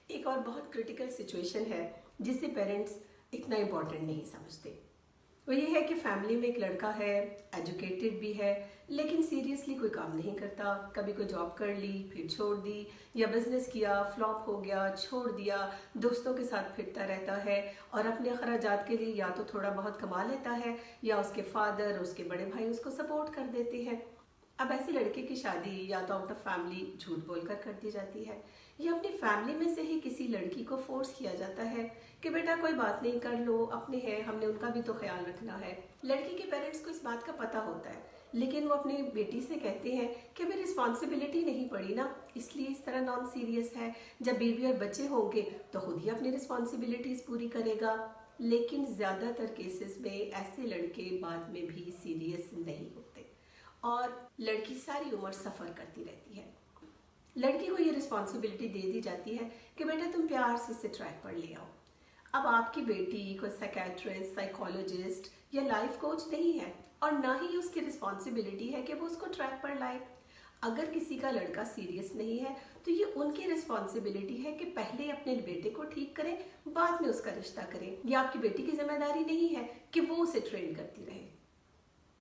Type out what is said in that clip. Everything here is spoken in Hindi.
एक और बहुत क्रिटिकल सिचुएशन है जिसे पेरेंट्स इतना इम्पोर्टेंट नहीं समझते। वो ये है कि फैमिली में एक लड़का है, एजुकेटेड भी है, लेकिन सीरियसली कोई काम नहीं करता। कभी कोई जॉब कर ली, फिर छोड़ दी, या बिजनेस किया, फ्लॉप हो गया, छोड़ दिया, दोस्तों के साथ फिरता रहता है और अपने अखराजात के लिए या तो थोड़ा बहुत कमा लेता है या उसके फादर, उसके बड़े भाई उसको सपोर्ट कर देते हैं। अब ऐसे लड़के की शादी या तो आउट ऑफ फैमिली झूठ बोलकर कर दी जाती है, या अपनी फैमिली में से ही किसी लड़की को फोर्स किया जाता है कि बेटा कोई बात नहीं, कर लो, अपने हैं, हमने उनका भी तो ख्याल रखना है। लड़की के पेरेंट्स को इस बात का पता होता है, लेकिन वो अपनी बेटी से कहते हैं कि अभी रिस्पॉन्सिबिलिटी नहीं पड़ी ना, इसलिए इस तरह नॉन सीरियस है। जब बेबी और बच्चे होंगे तो खुद ही अपनी रिस्पॉन्सिबिलिटीज पूरी करेगा। लेकिन ज्यादातर केसेस में ऐसे लड़के बाद में भी सीरियस नहीं होते और लड़की सारी उम्र सफर करती रहती है। लड़की को ये रिस्पॉन्सिबिलिटी दे दी जाती है कि बेटा तुम प्यार से इसे ट्रैक पर ले आओ। अब आपकी बेटी कोई साइकेट्रिस्ट, साइकोलॉजिस्ट या लाइफ कोच नहीं है और ना ही उसकी रिस्पॉन्सिबिलिटी है कि वो उसको ट्रैक पर लाए। अगर किसी का लड़का सीरियस नहीं है तो ये उनकी रिस्पॉन्सिबिलिटी है कि पहले अपने बेटे को ठीक करें, बाद में उसका रिश्ता करें। ये आपकी बेटी की जिम्मेदारी नहीं है कि वो उसे ट्रेन करती रहे।